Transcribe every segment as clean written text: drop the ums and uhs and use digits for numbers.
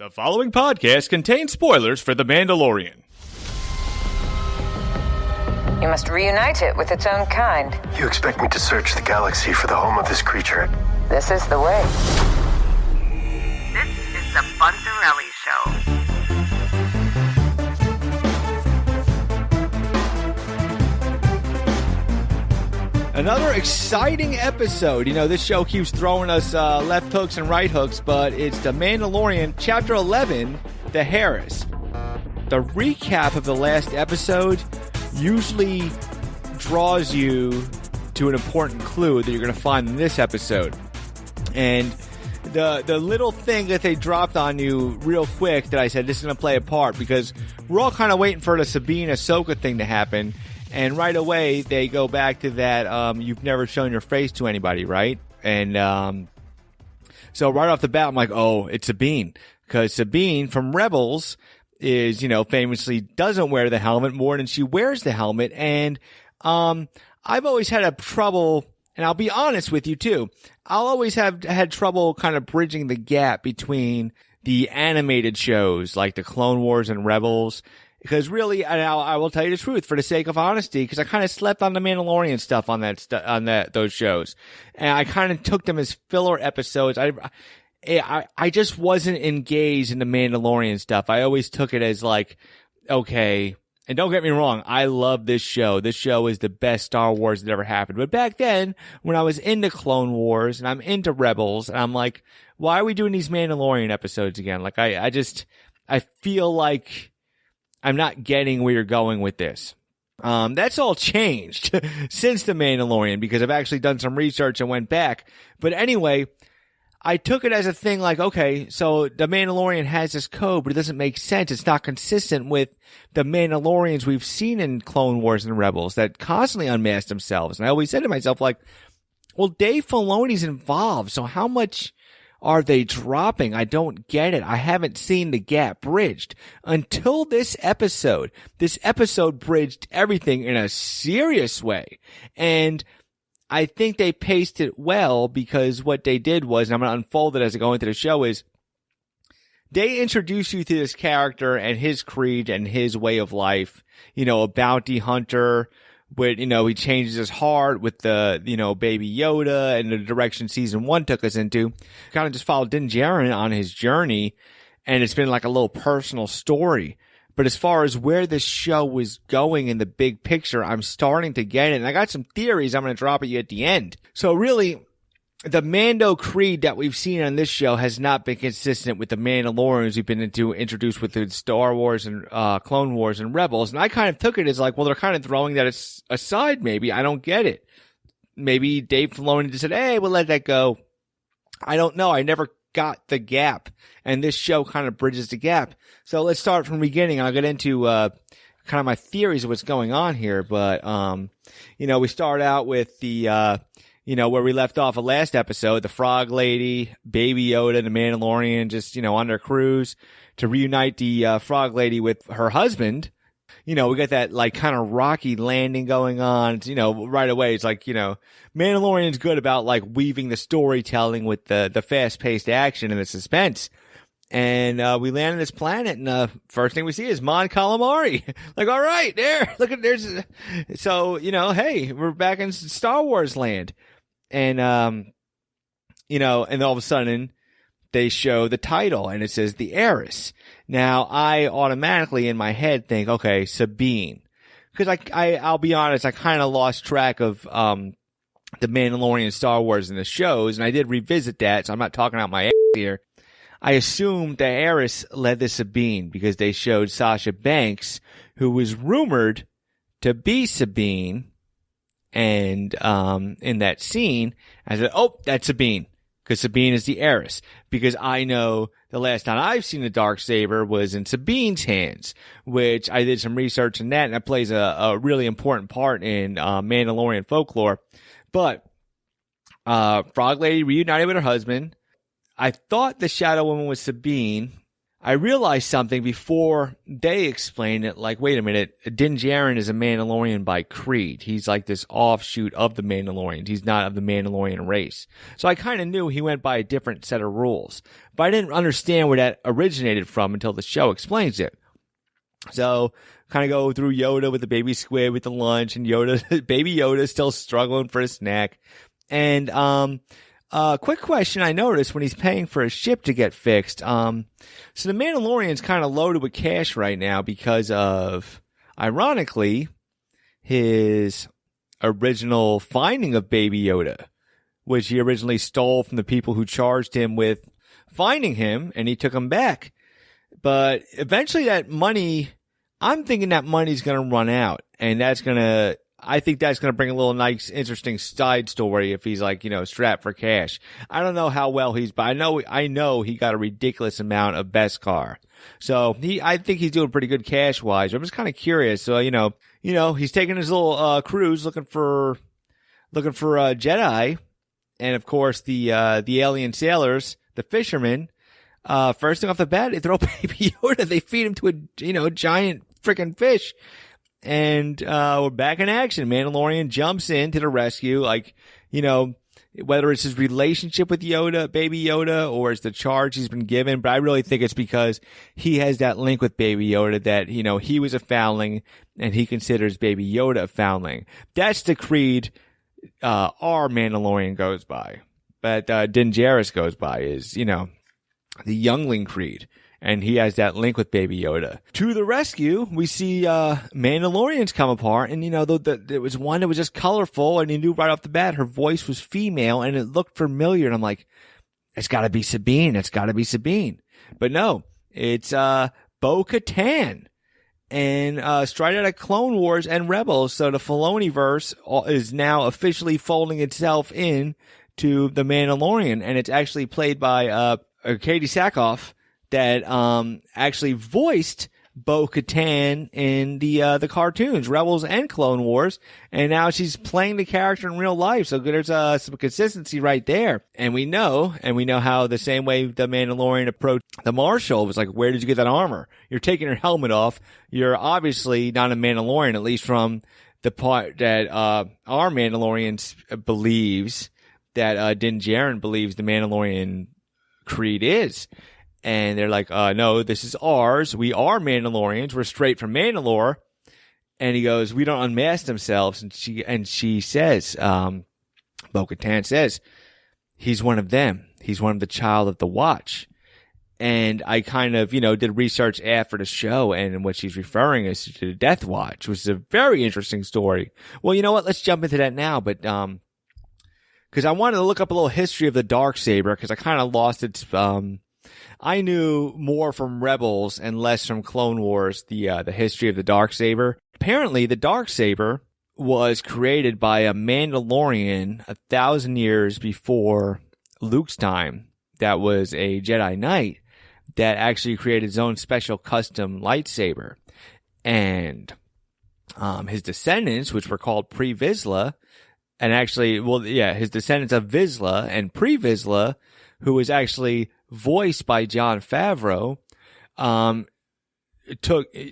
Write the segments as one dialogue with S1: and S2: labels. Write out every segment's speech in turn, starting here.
S1: The following podcast contains spoilers for The Mandalorian.
S2: You must reunite it with its own kind.
S3: You expect me to search the galaxy for the home of this creature?
S2: This is the way.
S4: This is the Bunzerelli Show.
S1: Another exciting episode. You know, this show keeps throwing us left hooks and right hooks, but it's The Mandalorian, Chapter 11, The Heiress. The recap of the last episode usually draws you to an important clue that you're going to find in this episode. And the little thing that they dropped on you real quick that I said, this is going to play a part, because we're all kind of waiting for the Sabine-Ahsoka thing to happen. And right away, they go back to that, you've never shown your face to anybody, right? And so right off the bat, I'm like, oh, it's Sabine. Because Sabine from Rebels is, you know, famously doesn't wear the helmet more than she wears the helmet. And I've always had a trouble, and I'll be honest with you too, I'll always have had trouble kind of bridging the gap between the animated shows like the Clone Wars and Rebels. Because really, I will tell you the truth for the sake of honesty, because I kind of slept on the Mandalorian stuff on those shows, and I kind of took them as filler episodes. I just wasn't engaged in the Mandalorian stuff. I always took it as like, okay, and don't get me wrong, I love this show. This show is the best Star Wars that ever happened. But back then, when I was into Clone Wars and I'm into Rebels, and I'm like, why are we doing these Mandalorian episodes again? Like, I feel like I'm not getting where you're going with this. That's all changed since The Mandalorian, because I've actually done some research and went back. But anyway, I took it as a thing like, okay, so The Mandalorian has this code, but it doesn't make sense. It's not consistent with the Mandalorians we've seen in Clone Wars and Rebels that constantly unmask themselves. And I always said to myself, like, well, Dave Filoni's involved, so how much are they dropping? I don't get it. I haven't seen the gap bridged until this episode. This episode bridged everything in a serious way. And I think they paced it well, because what they did was, and I'm going to unfold it as I go into the show, is they introduce you to this character and his creed and his way of life. You know, a bounty hunter. With, you know, he changes his heart with the, you know, Baby Yoda and the direction season 1 took us into. Kind of just followed Din Djarin on his journey, and it's been like a little personal story. But as far as where this show was going in the big picture, I'm starting to get it. And I got some theories I'm going to drop at you at the end. So really, the Mando creed that we've seen on this show has not been consistent with the Mandalorians we've been introduced with the Star Wars and Clone Wars and Rebels. And I kind of took it as like, well, they're kind of throwing that aside maybe. I don't get it. Maybe Dave Filoni just said, hey, we'll let that go. I don't know. I never got the gap. And this show kind of bridges the gap. So let's start from the beginning. I'll get into kind of my theories of what's going on here. But, you know, we start out with the you know, where we left off of last episode, the Frog Lady, Baby Yoda, the Mandalorian, just, you know, on their cruise to reunite the Frog Lady with her husband. You know, we got that, like, kind of rocky landing going on. It's, you know, right away, it's like, you know, Mandalorian's good about, like, weaving the storytelling with the fast-paced action and the suspense. And we land on this planet, and the first thing we see is Mon Calamari. Like, all right, there's... So, you know, hey, we're back in Star Wars land. And, you know, and all of a sudden they show the title and it says The Heiress. Now, I automatically in my head think, okay, Sabine. Because I'll be honest, I kind of lost track of, the Mandalorian, Star Wars and the shows, and I did revisit that, so I'm not talking out my ass here. I assumed the Heiress led to Sabine because they showed Sasha Banks, who was rumored to be Sabine. And, in that scene, I said, oh, that's Sabine. Because Sabine is the heiress. Because I know the last time I've seen the Darksaber was in Sabine's hands. Which I did some research in that, and that plays a really important part in, Mandalorian folklore. But, Frog Lady reunited with her husband. I thought the Shadow Woman was Sabine. I realized something before they explained it. Like, wait a minute, Din Djarin is a Mandalorian by creed. He's like this offshoot of the Mandalorians. He's not of the Mandalorian race. So I kind of knew he went by a different set of rules. But I didn't understand where that originated from until the show explains it. So kind of go through Yoda with the baby squid with the lunch, and baby Yoda still struggling for a snack. And quick question I noticed when he's paying for a ship to get fixed. So the Mandalorian's kind of loaded with cash right now because of, ironically, his original finding of Baby Yoda, which he originally stole from the people who charged him with finding him, and he took him back. But eventually that money, I'm thinking that money's going to run out, and I think that's going to bring a little nice, interesting side story if he's like, strapped for cash. I don't know how well but I know he got a ridiculous amount of Beskar. So I think he's doing pretty good cash wise. I'm just kind of curious. So, he's taking his little, cruise looking for Jedi. And of course, the alien sailors, the fishermen, first thing off the bat, they throw Baby Yoda. They feed him to a giant freaking fish. And we're back in action. Mandalorian jumps in to the rescue, whether it's his relationship with Yoda, Baby Yoda, or it's the charge he's been given. But I really think it's because he has that link with Baby Yoda that, he was a foundling and he considers Baby Yoda a foundling. That's the creed our Mandalorian goes by. But Din Djarin goes by is, the youngling creed. And he has that link with Baby Yoda. To the rescue, we see Mandalorians come apart, and there was one that was just colorful, and you knew right off the bat her voice was female, and it looked familiar. And I'm like, it's got to be Sabine. It's got to be Sabine. But no, it's Bo-Katan, and straight out of Clone Wars and Rebels. So the Filoniverse is now officially folding itself in to the Mandalorian, and it's actually played by Katie Sackhoff, that actually voiced Bo-Katan in the cartoons, Rebels and Clone Wars, and now she's playing the character in real life. So there's some consistency right there. And we know how the same way the Mandalorian approached the Marshal was like, where did you get that armor? You're taking your helmet off. You're obviously not a Mandalorian, at least from the part that our Mandalorian believes, that Din Djarin believes the Mandalorian creed is. And they're like, no, this is ours. We are Mandalorians. We're straight from Mandalore. And he goes, we don't unmask themselves. And she says, Bo-Katan says, he's one of them. He's one of the child of the Watch. And I kind of, did research after the show, and what she's referring is to the Death Watch, which is a very interesting story. Well, you know what? Let's jump into that now. But, cause I wanted to look up a little history of the Darksaber, cause I kind of lost its, I knew more from Rebels and less from Clone Wars, the history of the Darksaber. Apparently, the Darksaber was created by a Mandalorian 1,000 years before Luke's time. That was a Jedi Knight that actually created his own special custom lightsaber. And his descendants, which were called Pre-Vizsla, and actually, his descendants of Vizsla and Pre-Vizsla, who was actually voiced by Jon Favreau,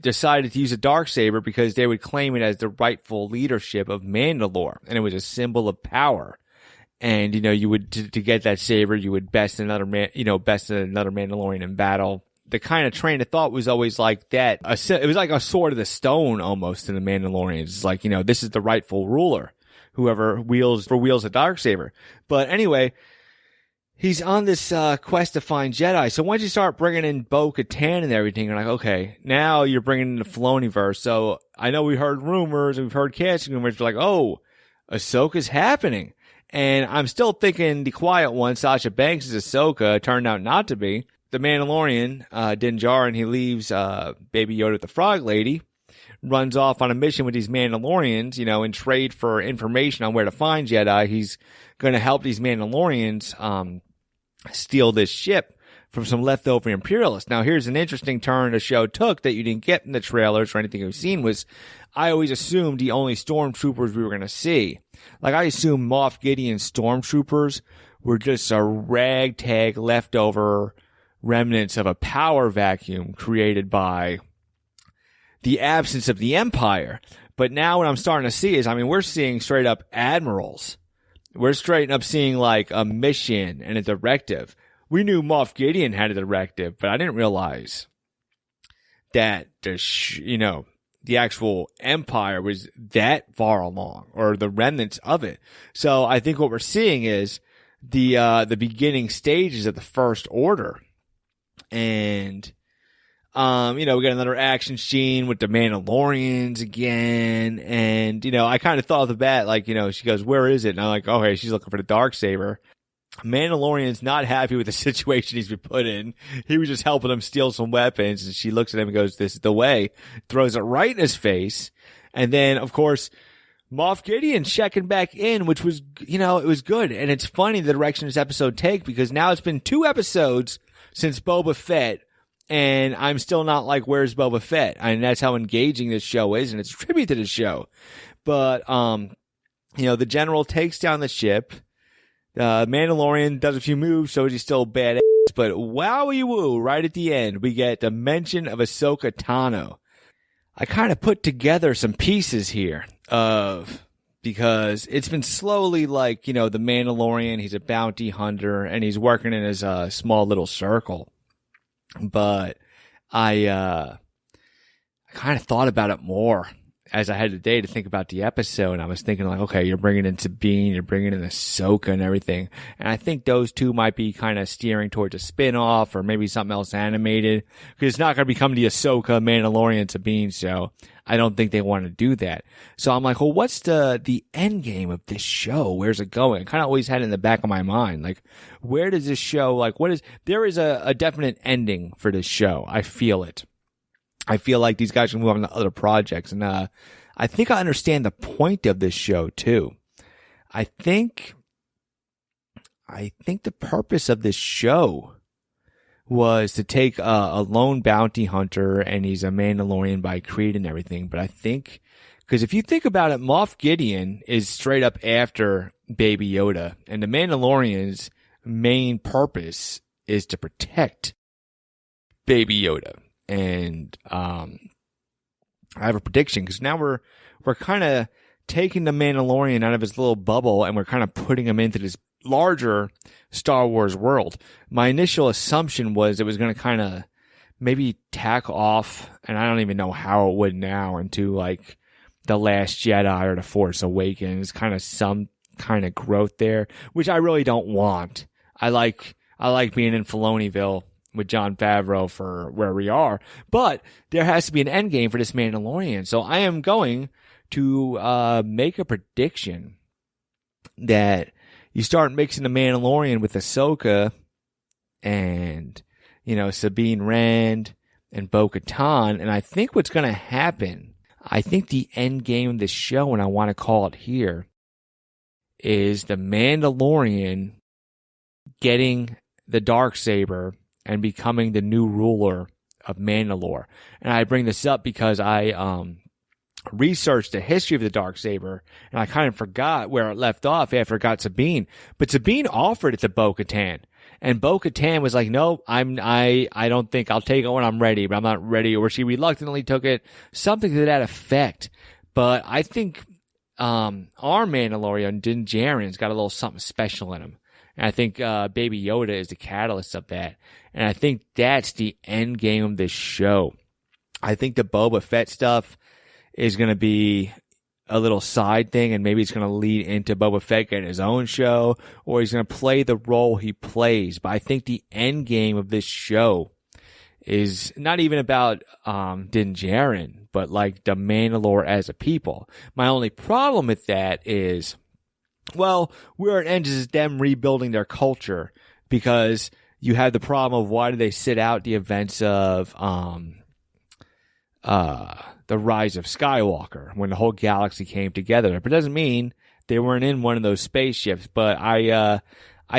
S1: decided to use a Darksaber because they would claim it as the rightful leadership of Mandalore, and it was a symbol of power. And you would to get that saber, you would best another Mandalorian in battle. The kind of train of thought was always like that. It was like a sword of the stone almost in the Mandalorians. It's like, this is the rightful ruler, whoever wields a Darksaber. But anyway, he's on this quest to find Jedi. So once you start bringing in Bo-Katan and everything, you're like, okay, now you're bringing in the Filoniverse. So I know we heard rumors and we've heard casting rumors. We're like, oh, Ahsoka's happening. And I'm still thinking the quiet one, Sasha Banks, is Ahsoka. Turned out not to be. The Mandalorian, Din Djarin, he leaves Baby Yoda with the Frog Lady, runs off on a mission with these Mandalorians, in trade for information on where to find Jedi. He's going to help these Mandalorians steal this ship from some leftover Imperialists. Now, here's an interesting turn the show took that you didn't get in the trailers or anything you've seen was, I always assumed the only stormtroopers we were going to see. Like, I assumed Moff Gideon's stormtroopers were just a ragtag leftover remnants of a power vacuum created by the absence of the Empire. But now what I'm starting to see is, I mean, we're seeing straight up admirals. We're straight up seeing like a mission and a directive. We knew Moff Gideon had a directive, but I didn't realize that the actual Empire was that far along, or the remnants of it. So I think what we're seeing is the beginning stages of the First Order. And we got another action scene with the Mandalorians again. And, I kind of thought of the bat, like, she goes, where is it? And I'm like, okay, she's looking for the Darksaber. Mandalorian's not happy with the situation he's been put in. He was just helping him steal some weapons. And she looks at him and goes, this is the way. Throws it right in his face. And then, of course, Moff Gideon checking back in, which was, it was good. And it's funny the direction this episode takes, because now it's been 2 episodes since Boba Fett. And I'm still not like, where's Boba Fett? And that's how engaging this show is, and it's a tribute to the show. But, the general takes down the ship. Mandalorian does a few moves, so he's still badass. But wowie woo, right at the end, we get the mention of Ahsoka Tano. I kind of put together some pieces here because it's been slowly like, the Mandalorian, he's a bounty hunter, and he's working in his small little circle. But I kind of thought about it more as I had today to think about the episode. And I was thinking like, okay, you're bringing in Sabine, you're bringing in Ahsoka and everything. And I think those two might be kind of steering towards a spin-off or maybe something else animated, because it's not going to become the Ahsoka Mandalorian Sabine show. I don't think they want to do that. So I'm like, well, what's the end game of this show? Where's it going? I kind of always had it in the back of my mind. Like, where does this show, like, there is a definite ending for this show. I feel it. I feel like these guys can move on to other projects. And, I think I understand the point of this show too. I think the purpose of this show was to take a lone bounty hunter, and he's a Mandalorian by creed and everything. But I think, because if you think about it, Moff Gideon is straight up after Baby Yoda, and the Mandalorian's main purpose is to protect Baby Yoda. And I have a prediction, because now we're kind of taking the Mandalorian out of his little bubble, and we're kind of putting him into this larger Star Wars world. My initial assumption was it was going to kind of maybe tack off, and I don't even know how it would now, into like The Last Jedi or The Force Awakens, kind of some kind of growth there, which I really don't want. I like being in Filoniville with Jon Favreau for where we are, but there has to be an end game for this Mandalorian. So I am going to make a prediction that you start mixing the Mandalorian with Ahsoka and, Sabine Wren and Bo-Katan. And I think what's going to happen, I think the end game of this show, and I want to call it here, is the Mandalorian getting the Darksaber and becoming the new ruler of Mandalore. And I bring this up because I researched the history of the Darksaber, and I kind of forgot where it left off after it got Sabine. But Sabine offered it to Bo-Katan, and Bo-Katan was like, "No, I don't think I'll take it when I'm ready, but I'm not ready." Or she reluctantly took it, something to that effect. But I think our Mandalorian, Din Djarin's got a little something special in him. And I think Baby Yoda is the catalyst of that. And I think that's the end game of this show. I think the Boba Fett stuff is going to be a little side thing, and maybe it's going to lead into Boba Fett getting his own show, or he's going to play the role he plays. But I think the end game of this show is not even about Din Djarin, but like the Mandalore as a people. My only problem with that is, well, where it ends is them rebuilding their culture, because you have the problem of why do they sit out the events of the Rise of Skywalker when the whole galaxy came together. But it doesn't mean they weren't in one of those spaceships. But I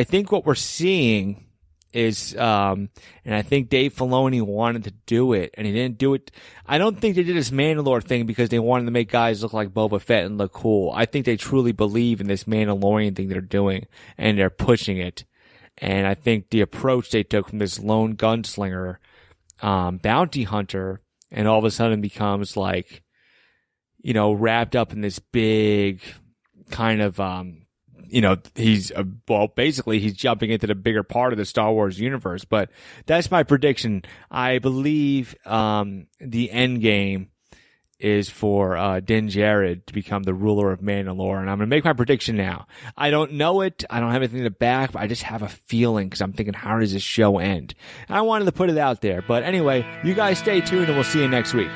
S1: think what we're seeing is, and I think Dave Filoni wanted to do it, and he didn't do it. I don't think they did this Mandalore thing because they wanted to make guys look like Boba Fett and look cool. I think they truly believe in this Mandalorian thing they're doing, and they're pushing it. And I think the approach they took from this lone gunslinger, bounty hunter, and all of a sudden becomes like, you know, wrapped up in this big kind of, you know, he's, basically he's jumping into the bigger part of the Star Wars universe. But that's my prediction. I believe the end game is for Din Djarin to become the ruler of Mandalore. And I'm going to make my prediction now. I don't know it. I don't have anything to back, but I just have a feeling because I'm thinking, how does this show end? And I wanted to put it out there. But anyway, you guys stay tuned and we'll see you next week.